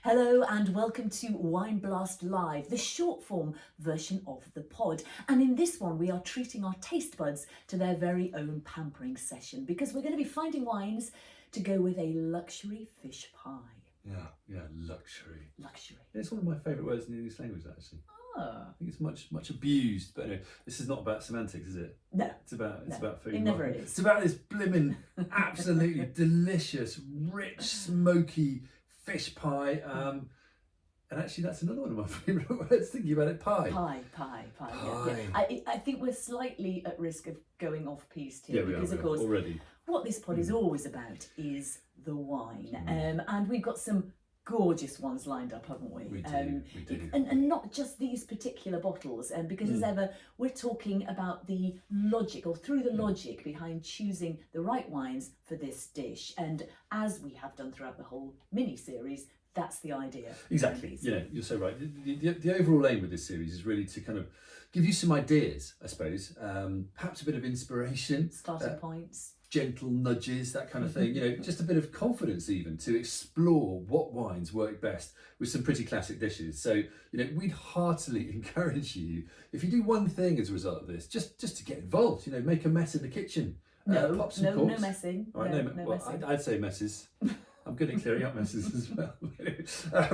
Hello and welcome to Wine Blast Live, the short form version of the pod. And in this one, we are treating our taste buds to their very own pampering session because we're going to be finding wines to go with a luxury fish pie. Yeah, luxury. Luxury. It's one of my favourite words in the English language, actually. Ah. I think it's much abused, but anyway, this is not about semantics, is it? No. It's about food. It never is. It's about this blimmin' absolutely delicious, rich, smoky fish pie. And actually, that's another one of my favourite words, thinking about it, pie. Pie. Yeah. I think we're slightly at risk of going off piste here because, of course, already. What this pod is always about is the wine. And we've got some gorgeous ones lined up, haven't we? We do. And not just these particular bottles, because as ever, we're talking about the logic, or through the logic behind choosing the right wines for this dish. And as we have done throughout the whole mini-series, that's the idea. Exactly. You're so right. The overall aim with this series is really to kind of give you some ideas, I suppose, perhaps a bit of inspiration. Starting points. Gentle nudges, that kind of thing, just a bit of confidence even to explore what wines work best with some pretty classic dishes. So, we'd heartily encourage you, if you do one thing as a result of this, just to get involved, make a mess in the kitchen. Pop some corks. No messing. All right, no messing. I'd say messes. I'm good at clearing up messes as well.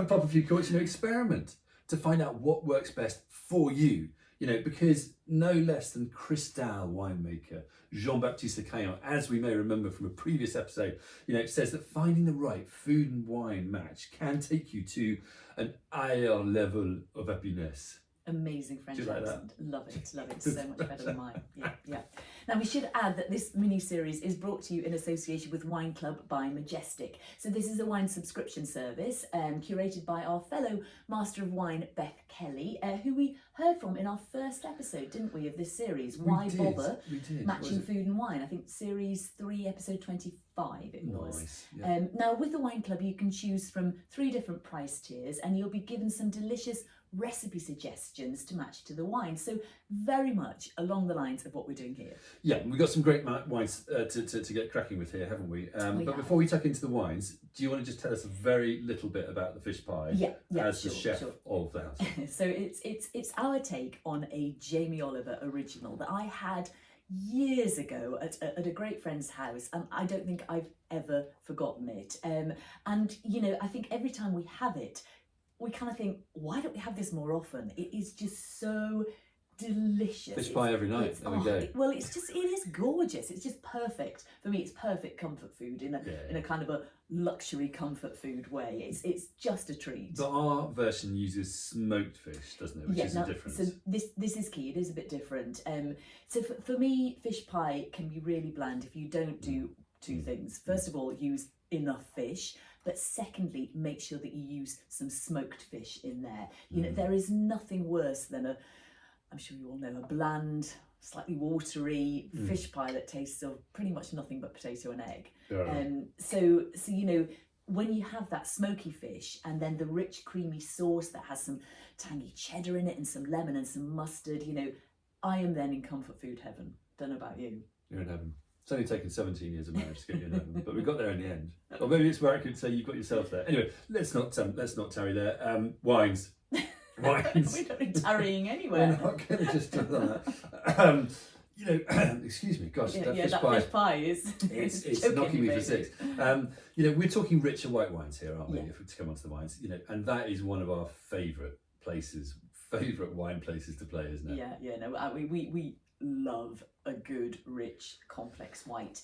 Pop a few corks, experiment to find out what works best for you. Because no less than Cristal winemaker Jean-Baptiste Lecaillon, as we may remember from a previous episode, says that finding the right food and wine match can take you to an higher level of happiness. Amazing French accent. Love it. So much better than mine. Yeah. Now we should add that this mini-series is brought to you in association with Wine Club by Majestic. So this is a wine subscription service curated by our fellow Master of Wine, Beth Kelly, who we heard from in our first episode, didn't we, of this series? Why bother? We did. Matching food and wine. I think series 3, episode 25 it was. Nice. Yeah. Now with the Wine Club you can choose from 3 different price tiers and you'll be given some delicious recipe suggestions to match to the wine. So very much along the lines of what we're doing here. Yeah, we've got some great wines to get cracking with here, haven't we? But before we tuck into the wines, do you want to just tell us a very little bit about the fish pie? Yeah, as the chef of the house. So it's our take on a Jamie Oliver original that I had years ago at a great friend's house, and I don't think I've ever forgotten it. And I think every time we have it, we kind of think, why don't we have this more often? It is just so delicious. Fish pie every night. There we go. Well, it is gorgeous. It's just perfect for me. It's perfect comfort food in a kind of a luxury comfort food way. It's just a treat. But our version uses smoked fish, doesn't it? Which is a difference. So this is key. It is a bit different. So for me, fish pie can be really bland if you don't do 2 things. First of all, use enough fish. But secondly, make sure that you use some smoked fish in there. There is nothing worse than I'm sure you all know, a bland, slightly watery fish pie that tastes of pretty much nothing but potato and egg. So when you have that smoky fish and then the rich creamy sauce that has some tangy cheddar in it and some lemon and some mustard, I am then in comfort food heaven. Don't know about you. You're in heaven. It's only taken 17 years of marriage to get you in heaven, but we got there in the end. Or maybe it's where I could say you got yourself there. Anyway, let's not tarry there. Wines. We don't be tarrying anywhere. We're not going to just do that. Excuse me, gosh, that fish pie is it's knocking me for 6. We're talking richer white wines here, aren't we? Yeah. If we to come on to the wines, and that is one of our favourite wine places to play, isn't it? We love a good, rich, complex white.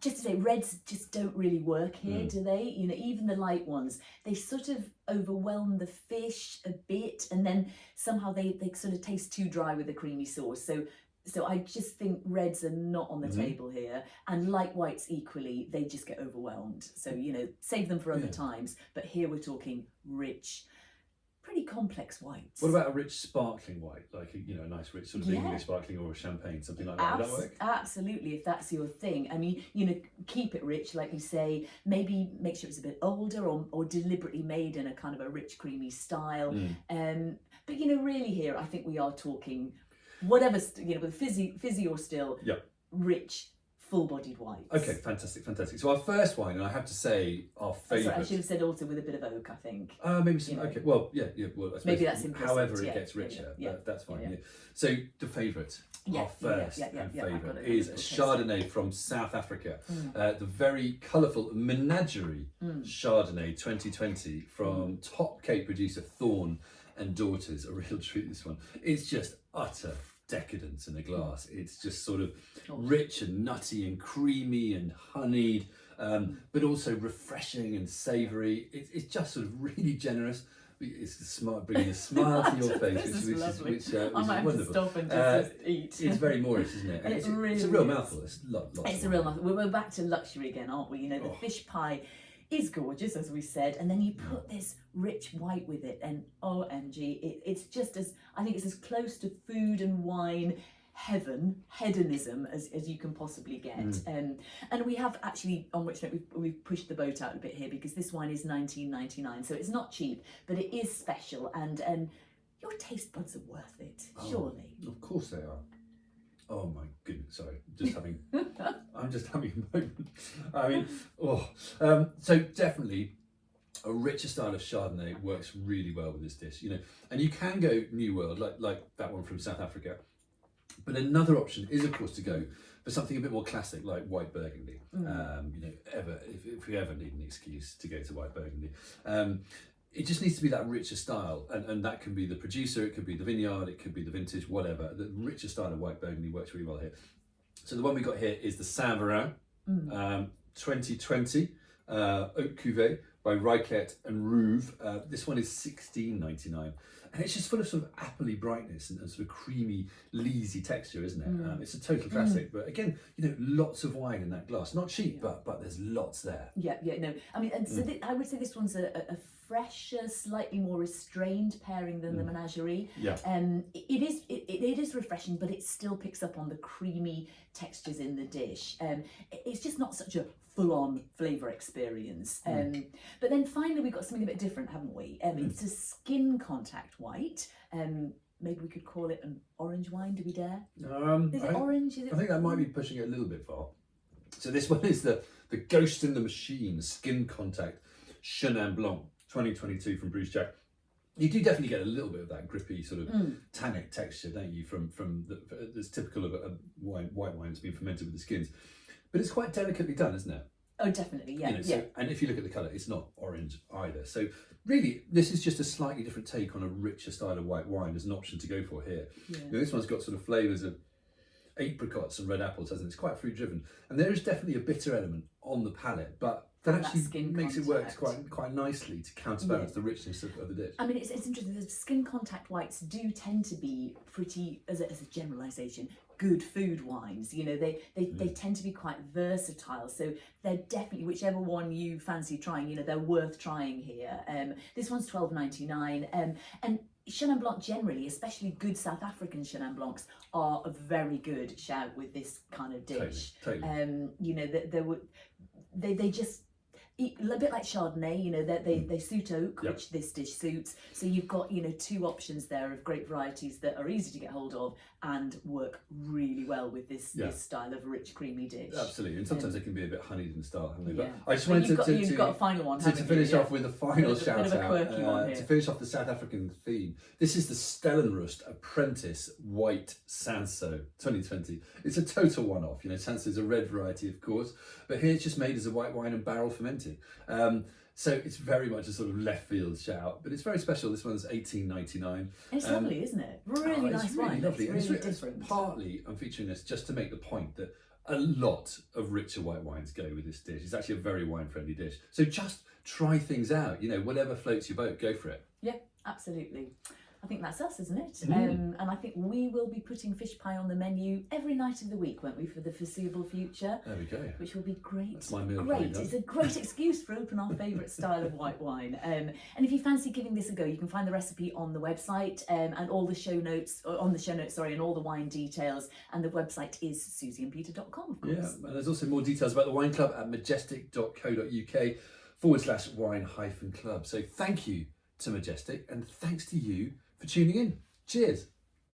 Just to say, reds just don't really work here, do they? Even the light ones, they sort of overwhelm the fish a bit, and then somehow they sort of taste too dry with the creamy sauce. So I just think reds are not on the table here, and light whites equally, they just get overwhelmed. So, save them for other times. But here we're talking rich, pretty complex whites. What about a rich sparkling white, like a nice rich sort of English sparkling or a champagne, something like that? Would that work? Absolutely, if that's your thing. I mean, keep it rich, like you say. Maybe make sure it's a bit older or deliberately made in a kind of a rich, creamy style. But really here, I think we are talking whatever, with fizzy or still, rich, full-bodied whites. Okay, fantastic. So our first wine, and I have to say our favourite. Sorry, I should have said also with a bit of oak, I think. Maybe some. You know. Okay, well, yeah. Well, I suppose Maybe that's implicit. however it gets richer, that's fine. Yeah. So the favourite, our first and favourite is Chardonnay from South Africa. The very colourful Menagerie Chardonnay 2020 from top Cape producer Thorne and Daughters. A real treat, this one. It's just utter decadence in a glass. It's just sort of rich and nutty and creamy and honeyed, but also refreshing and savoury. It's just sort of really generous. It's smart, bringing a smile to your face, which is I might have wonderful. to stop and just eat. It's very Moorish, isn't it? And it's really a real is. mouthful. It's a real mouthful. We're back to luxury again, aren't we? You know, the fish pie is gorgeous, as we said, and then you put this rich white with it, and OMG, it's just as, I think it's as close to food and wine hedonism as you can possibly get. And we have actually, on which note, we've pushed the boat out a bit here, because this wine is $19.99, so it's not cheap, but it is special, and your taste buds are worth it, surely. Of course they are. Oh my goodness, sorry, I'm just having a moment. I mean, so definitely a richer style of Chardonnay works really well with this dish, you know, and you can go New World, like that one from South Africa. But another option is, of course, to go for something a bit more classic, like white Burgundy. You know, if we ever need an excuse to go to white Burgundy, it just needs to be that richer style, and that can be the producer, it could be the vineyard, it could be the vintage, whatever. The richer style of white Burgundy works really well here. So the one we got here is the Saint Varin 2020 Haute Cuvée by Riquet and Rouve. This one is $16.99, and it's just full of sort of appley brightness and sort of creamy, leesy texture, isn't it? It's a total classic, but again, you know, lots of wine in that glass. Not cheap, but there's lots there. No. I mean, and so I would say this one's a fresher, slightly more restrained pairing than the Menagerie. It is refreshing, but it still picks up on the creamy textures in the dish. It's just not such a full-on flavour experience. But then finally we've got something a bit different, haven't we? It's a skin contact white. Maybe we could call it an orange wine, do we dare? Is it orange? I think that might be pushing it a little bit far. So this one is the Ghost in the Machine Skin Contact Chenin Blanc 2022 from Bruce Jack. You do definitely get a little bit of that grippy sort of tannic texture, don't you, from that's typical of a white wine that's been fermented with the skins. But it's quite delicately done, isn't it? Oh, definitely, yeah. You know, so, and if you look at the colour, it's not orange either. So really, this is just a slightly different take on a richer style of white wine as an option to go for here. You know, this one's got sort of flavours of apricots and red apples, hasn't it? It's quite fruit driven. And there is definitely a bitter element on the palate, but that actually makes it work quite nicely to counterbalance the richness of the dish. I mean, it's interesting. The skin contact whites do tend to be pretty, as a generalisation, good food wines. You know, they tend to be quite versatile. So they're definitely, whichever one you fancy trying, you know, they're worth trying here. This one's $12.99. And Chenin Blanc generally, especially good South African Chenin Blancs, are a very good shout with this kind of dish. Totally. You know, they just, a bit like Chardonnay, you know, they suit oak, which this dish suits. So you've got, you know, two options there of great varieties that are easy to get hold of and work really well with this style of rich, creamy dish. Absolutely, and sometimes they can be a bit honeyed in style, haven't they? Yeah. But I just wanted you've got a final one, to finish off with a final bit shout of a quirky one out here. to finish off the South African theme. This is the Stellenrust Apprentice White Cinsault 2020. It's a total one-off. You know, Cinsault is a red variety, of course, but here it's just made as a white wine and barrel fermented. So it's very much a sort of left field shout, but it's very special. This one's $18.99. It's lovely, isn't it? Really nice wine. Lovely. It's really different. Partly, I'm featuring this just to make the point that a lot of richer white wines go with this dish. It's actually a very wine-friendly dish. So just try things out. You know, whatever floats your boat, go for it. Yeah, absolutely. I think that's us, isn't it? And I think we will be putting fish pie on the menu every night of the week, won't we, for the foreseeable future? There we go. Which will be great. That's my meal. Great. It's a great excuse for open our favourite style of white wine. And if you fancy giving this a go, you can find the recipe on the website and all the show notes, and all the wine details. And the website is susieandpeter.com, of course. Yeah, and there's also more details about the wine club at majestic.co.uk/wine-club. So thank you to Majestic, and thanks to you for tuning in. Cheers.